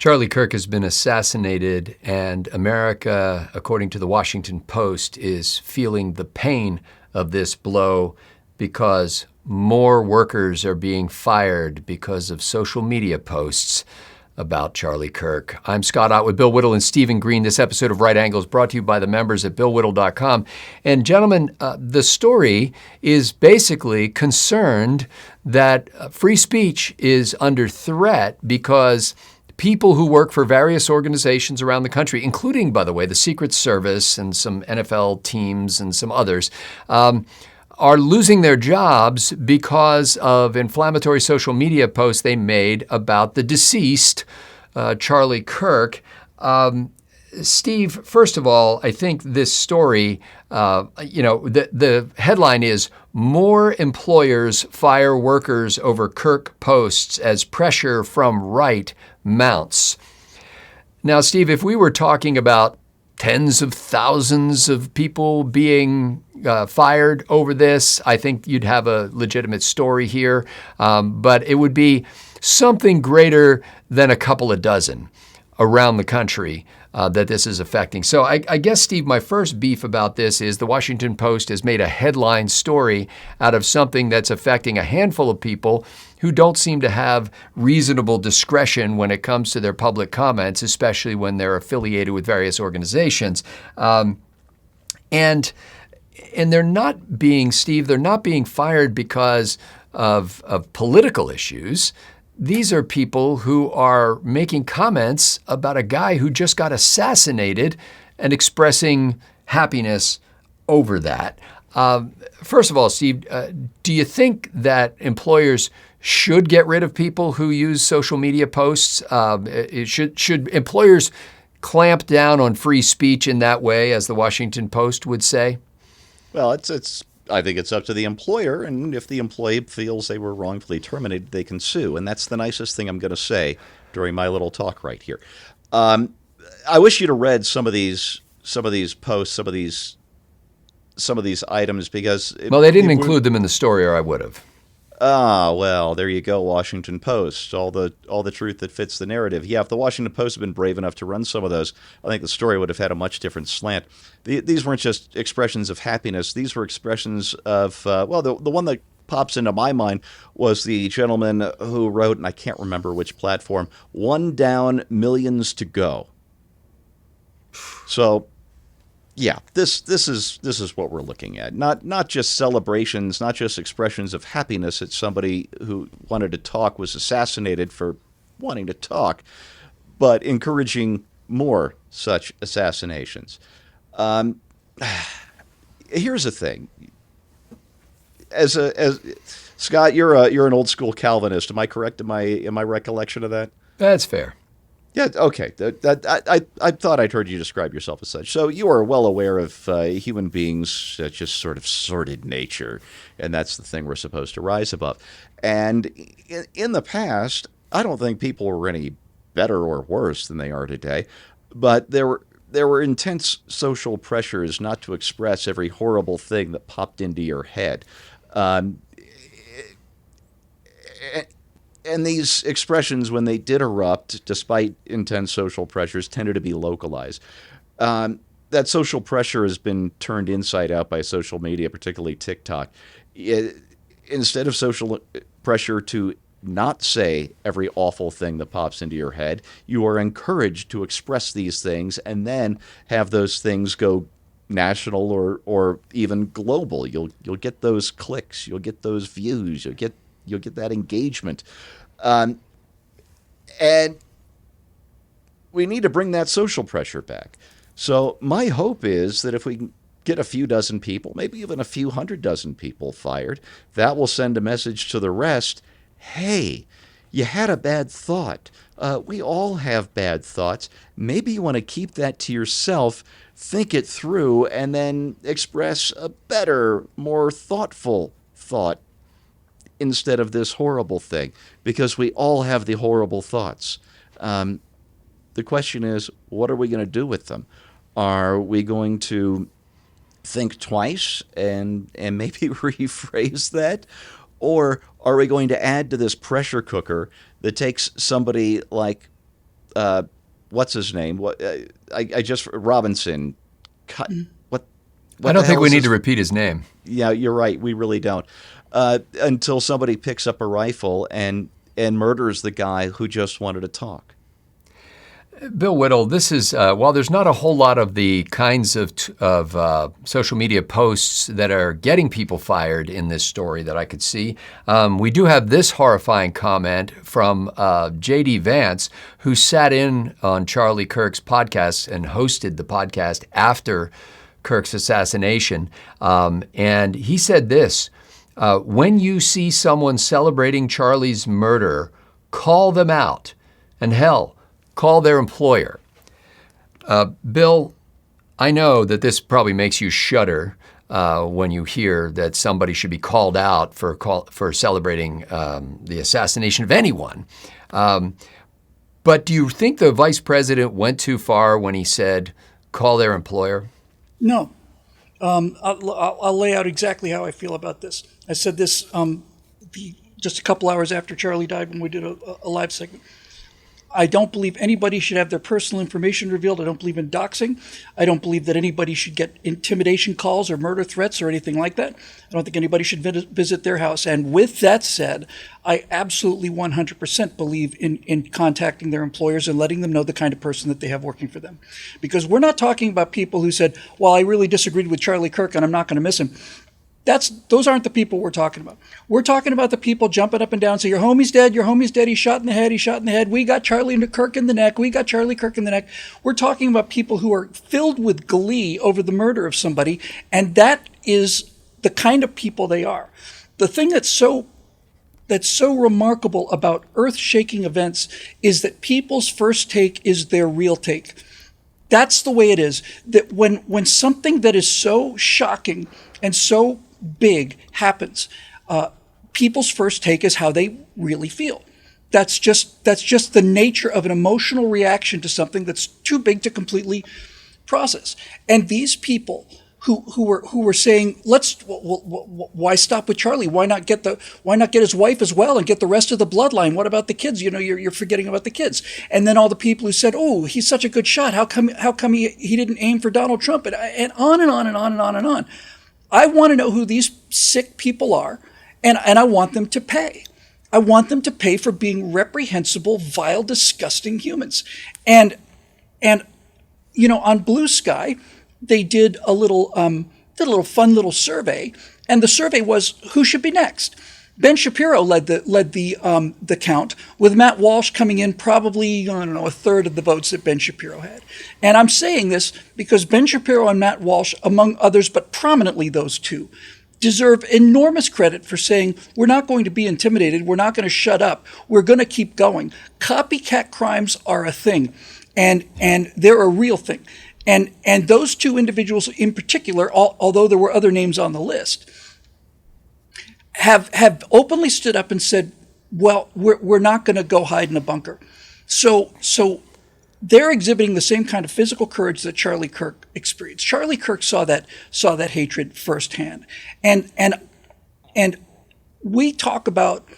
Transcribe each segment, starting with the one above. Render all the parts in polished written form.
Charlie Kirk has been assassinated, and America, according to the Washington Post, is feeling the pain of this blow because more workers are being fired because of social media posts about Charlie Kirk. I'm Scott Ott with Bill Whittle and Stephen Green. This episode of Right Angle is brought to you by the members at BillWhittle.com. And gentlemen, the story is basically concerned that free speech is under threat because people who work for various organizations around the country, including, by the way, the Secret Service and some NFL teams and some others, are losing their jobs because of inflammatory social media posts they made about the deceased Charlie Kirk. Steve, first of all, I think this story, the headline is "More Employers Fire Workers Over Kirk Posts as Pressure from Right Mounts." Now, Steve, if we were talking about tens of thousands of people being fired over this, I think you'd have a legitimate story here. But it would be something greater than a couple of dozen around the country that this is affecting. So I guess, Steve, my first beef about this is the Washington Post has made a headline story out of something that's affecting a handful of people who don't seem to have reasonable discretion when it comes to their public comments, especially when they're affiliated with various organizations. And they're not being, Steve, they're not being fired because of political issues. These are people who are making comments about a guy who just got assassinated and expressing happiness over that. First of all, Steve, do you think that employers should get rid of people who use social media posts? Should employers clamp down on free speech in that way, as the Washington Post would say? Well, I think it's up to the employer, and if the employee feels they were wrongfully terminated, they can sue. And that's the nicest thing I'm going to say during my little talk right here. I wish you'd have read some of these posts, some of these items, because they didn't include them in the story, or I would have. Well, there you go, Washington Post. All the truth that fits the narrative. Yeah, if the Washington Post had been brave enough to run some of those, I think the story would have had a much different slant. These weren't just expressions of happiness. These were expressions of, the one that pops into my mind was the gentleman who wrote, and I can't remember which platform, "One down, millions to go." So, yeah, this is what we're looking at. Not just celebrations, not just expressions of happiness that somebody who wanted to talk was assassinated for wanting to talk, but encouraging more such assassinations. Here's the thing. As Scott, you're an old school Calvinist. Am I correct in my recollection of that? That's fair. Yeah, okay. I thought I'd heard you describe yourself as such. So you are well aware of human beings' just sort of sordid nature, and that's the thing we're supposed to rise above. And in the past, I don't think people were any better or worse than they are today, but there were intense social pressures not to express every horrible thing that popped into your head. And these expressions, when they did erupt, despite intense social pressures, tended to be localized. That social pressure has been turned inside out by social media, particularly TikTok. Instead of social pressure to not say every awful thing that pops into your head, you are encouraged to express these things and then have those things go national or even global. You'll get those clicks, you'll get those views, you'll get that engagement. And we need to bring that social pressure back. So my hope is that if we can get a few dozen people, maybe even a few 100 dozen people fired, that will send a message to the rest. Hey, you had a bad thought. We all have bad thoughts. Maybe you want to keep that to yourself, think it through, and then express a better, more thoughtful thought instead of this horrible thing, because we all have the horrible thoughts. The question is, what are we going to do with them? Are we going to think twice and maybe rephrase that? Or are we going to add to this pressure cooker that takes somebody like what's his name? I just Robinson. Cut. What I don't the think hell we is need his- to repeat his name. Yeah, you're right. We really don't. Until somebody picks up a rifle and murders the guy who just wanted to talk. Bill Whittle, this is, while there's not a whole lot of the kinds of social media posts that are getting people fired in this story that I could see, we do have this horrifying comment from J.D. Vance, who sat in on Charlie Kirk's podcast and hosted the podcast after Kirk's assassination. And he said this, when you see someone celebrating Charlie's murder, call them out. And hell, call their employer. Bill, I know that this probably makes you shudder when you hear that somebody should be called out for celebrating the assassination of anyone. But do you think the vice president went too far when he said, call their employer? No. I'll lay out exactly how I feel about this. I said this just a couple hours after Charlie died when we did a live segment. I don't believe anybody should have their personal information revealed. I don't believe in doxing. I don't believe that anybody should get intimidation calls or murder threats or anything like that. I don't think anybody should visit their house. And with that said, I absolutely 100% believe in contacting their employers and letting them know the kind of person that they have working for them. Because we're not talking about people who said, well, I really disagreed with Charlie Kirk and I'm not going to miss him. Those aren't the people we're talking about. We're talking about the people jumping up and down, say, your homie's dead, he's shot in the head, we got Charlie Kirk in the neck, We're talking about people who are filled with glee over the murder of somebody, and that is the kind of people they are. The thing that's so remarkable about earth-shaking events is that people's first take is their real take. That's the way it is. That when something that is so shocking and so big happens, people's first take is how they really feel. That's just the nature of an emotional reaction to something that's too big to completely process. And these people who were saying, why stop with Charlie? Why not get his wife as well and get the rest of the bloodline? What about the kids? You're forgetting about the kids. And then all the people who said, oh, he's such a good shot. How come he didn't aim for Donald Trump? And on and on and on and on and on. I want to know who these sick people are, and I want them to pay. I want them to pay for being reprehensible, vile, disgusting humans. And on Blue Sky, they did a little fun little survey, and the survey was who should be next. Ben Shapiro led the count, with Matt Walsh coming in probably, a third of the votes that Ben Shapiro had. And I'm saying this because Ben Shapiro and Matt Walsh, among others, but prominently those two, deserve enormous credit for saying, we're not going to be intimidated, we're not going to shut up, we're going to keep going. Copycat crimes are a thing, and they're a real thing. And those two individuals in particular, although there were other names on the list, have openly stood up and said, well, we're not going to go hide in a bunker. So they're exhibiting the same kind of physical courage that Charlie Kirk experienced. Charlie Kirk saw that hatred firsthand. And we talk about,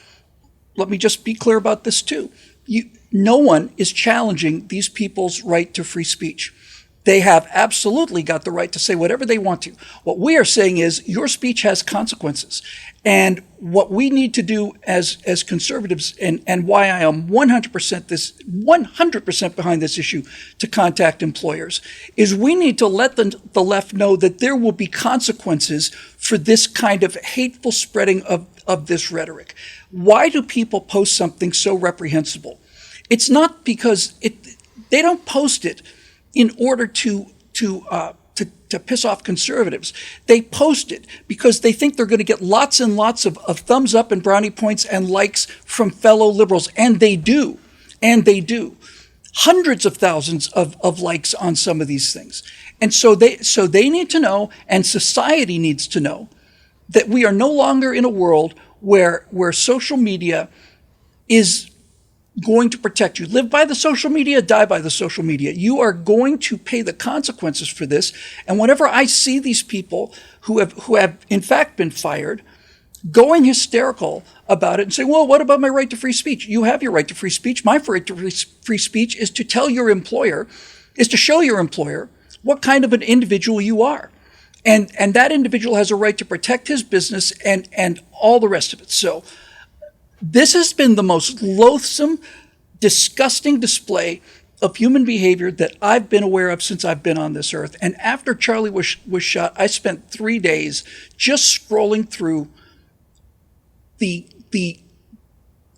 let me just be clear about this too. No one is challenging these people's right to free speech. They have absolutely got the right to say whatever they want to. What we are saying is your speech has consequences. And what we need to do as conservatives, and why I am 100% behind this issue to contact employers, is we need to let the left know that there will be consequences for this kind of hateful spreading of this rhetoric. Why do people post something so reprehensible? It's not because they don't post it in order to piss off conservatives. They post it because they think they're going to get lots and lots of thumbs up and brownie points and likes from fellow liberals. And they do. Hundreds of thousands of likes on some of these things. And so they need to know, and society needs to know, that we are no longer in a world where social media is going to protect you. Live by the social media, die by the social media. You are going to pay the consequences for this. And whenever I see these people who have in fact been fired, going hysterical about it and saying, well, what about my right to free speech? You have your right to free speech. My right to free speech is to tell your employer, is to show your employer what kind of an individual you are. And that individual has a right to protect his business and all the rest of it. So this has been the most loathsome, disgusting display of human behavior that I've been aware of since I've been on this earth. And after Charlie was shot, I spent 3 days just scrolling through the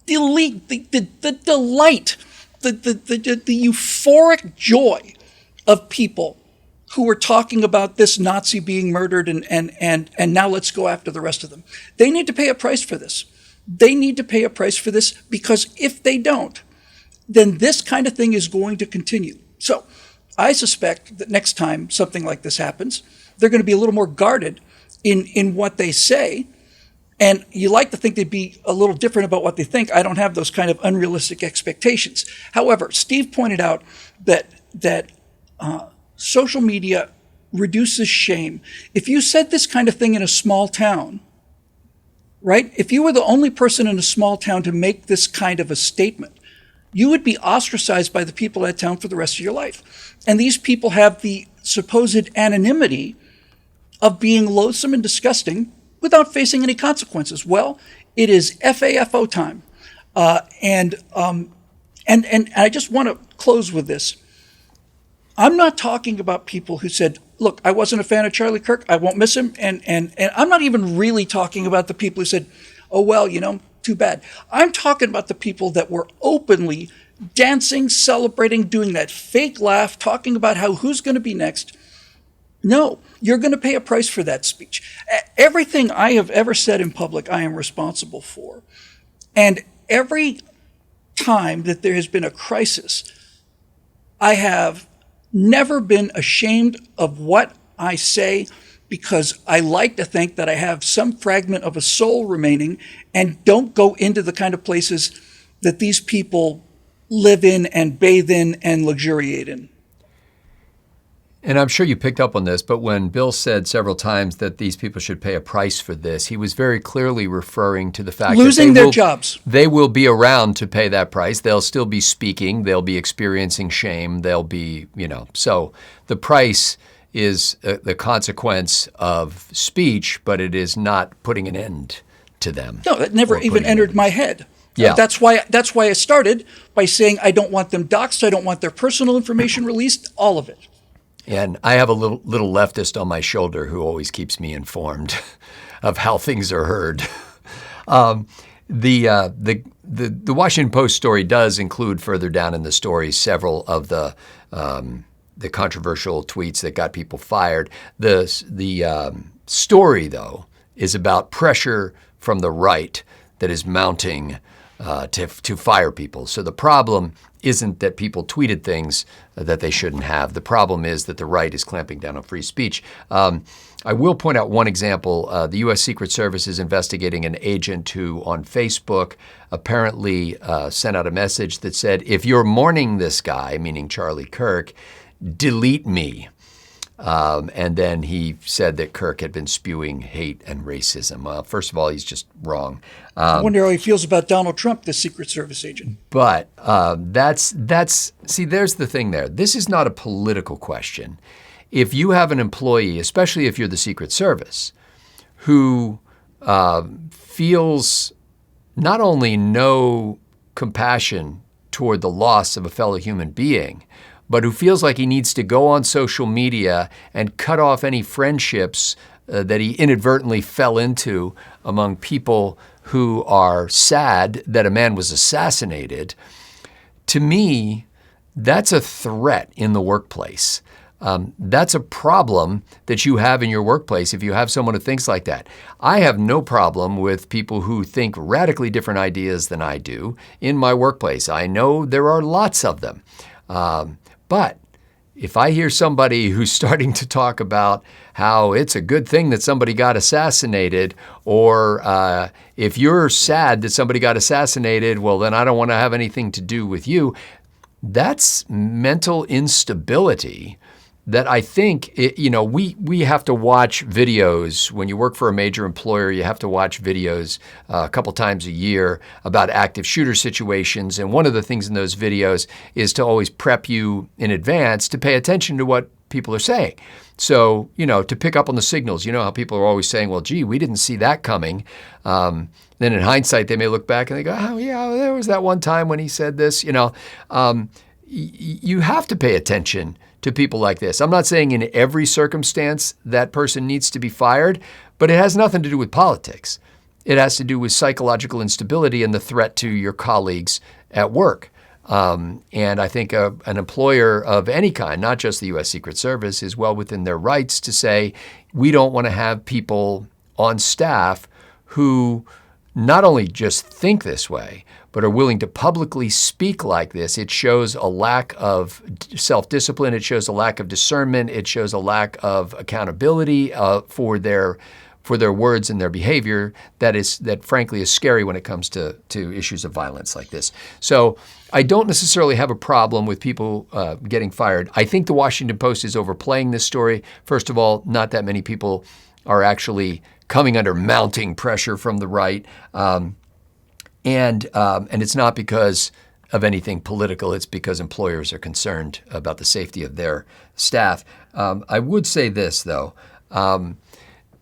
delight, the euphoric joy of people who were talking about this Nazi being murdered and now let's go after the rest of them. They need to pay a price for this. They need to pay a price for this, because if they don't, then this kind of thing is going to continue. So I suspect that next time something like this happens, they're going to be a little more guarded in what they say. And you like to think they'd be a little different about what they think. I don't have those kind of unrealistic expectations. However, Steve pointed out that social media reduces shame. If you said this kind of thing in a small town, right? If you were the only person in a small town to make this kind of a statement, you would be ostracized by the people of that town for the rest of your life. And these people have the supposed anonymity of being loathsome and disgusting without facing any consequences. Well, it is FAFO time. And I just want to close with this. I'm not talking about people who said, look, I wasn't a fan of Charlie Kirk, I won't miss him. And I'm not even really talking about the people who said, oh, well, too bad. I'm talking about the people that were openly dancing, celebrating, doing that fake laugh, talking about who's going to be next. No, you're going to pay a price for that speech. Everything I have ever said in public, I am responsible for. And every time that there has been a crisis, I have never been ashamed of what I say, because I like to think that I have some fragment of a soul remaining and don't go into the kind of places that these people live in and bathe in and luxuriate in. And I'm sure you picked up on this, but when Bill said several times that these people should pay a price for this, he was very clearly referring to the fact losing that their jobs. They will be around to pay that price. They'll still be speaking. They'll be experiencing shame. They'll be, so the price is the consequence of speech, but it is not putting an end to them. No, that never even entered my head. Yeah. That's why I started by saying I don't want them doxxed. I don't want their personal information released, all of it. And I have a little leftist on my shoulder who always keeps me informed of how things are heard. The Washington Post story does include further down in the story several of the controversial tweets that got people fired. The story, though, is about pressure from the right that is mounting to fire people. So the problem isn't that people tweeted things that they shouldn't have. The problem is that the right is clamping down on free speech. I will point out one example. The U.S. Secret Service is investigating an agent who on Facebook apparently sent out a message that said, if you're mourning this guy, meaning Charlie Kirk, delete me. And then he said that Kirk had been spewing hate and racism. Well, first of all, he's just wrong. I wonder how he feels about Donald Trump, the Secret Service agent. But there's the thing there. This is not a political question. If you have an employee, especially if you're the Secret Service, who feels not only no compassion toward the loss of a fellow human being, but who feels like he needs to go on social media and cut off any friendships that he inadvertently fell into among people who are sad that a man was assassinated, to me, that's a threat in the workplace. That's a problem that you have in your workplace if you have someone who thinks like that. I have no problem with people who think radically different ideas than I do in my workplace. I know there are lots of them. But if I hear somebody who's starting to talk about how it's a good thing that somebody got assassinated, or if you're sad that somebody got assassinated, well, then I don't want to have anything to do with you, that's mental instability that I think, we have to watch videos. When you work for a major employer, you have to watch videos a couple times a year about active shooter situations. And one of the things in those videos is to always prep you in advance to pay attention to what people are saying. So, to pick up on the signals, how people are always saying, well, gee, we didn't see that coming. Then in hindsight, they may look back and they go, oh, yeah, there was that one time when he said this. You have to pay attention to people like this. I'm not saying in every circumstance that person needs to be fired, but it has nothing to do with politics. It has to do with psychological instability and the threat to your colleagues at work. And I think an employer of any kind, not just the U.S. Secret Service, is well within their rights to say, we don't want to have people on staff who not only just think this way, but are willing to publicly speak like this. It shows a lack of self-discipline. It shows a lack of discernment. It shows a lack of accountability for their words and their behavior that frankly is scary when it comes to issues of violence like this. So I don't necessarily have a problem with people getting fired. I think the Washington Post is overplaying this story. First of all, not that many people are actually coming under mounting pressure from the right. And it's not because of anything political. It's because employers are concerned about the safety of their staff. I would say this, though.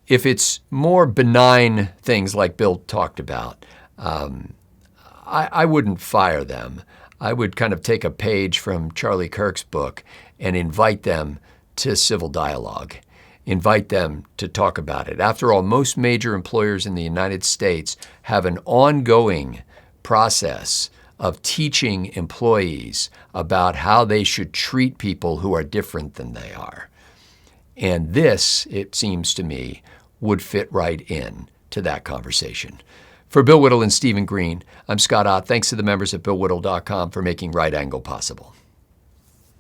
If it's more benign things like Bill talked about, I wouldn't fire them. I would kind of take a page from Charlie Kirk's book and invite them to civil dialogue. Invite them to talk about it. After all, most major employers in the United States have an ongoing process of teaching employees about how they should treat people who are different than they are. And this, it seems to me, would fit right in to that conversation. For Bill Whittle and Stephen Green, I'm Scott Ott. Thanks to the members at BillWhittle.com for making Right Angle possible.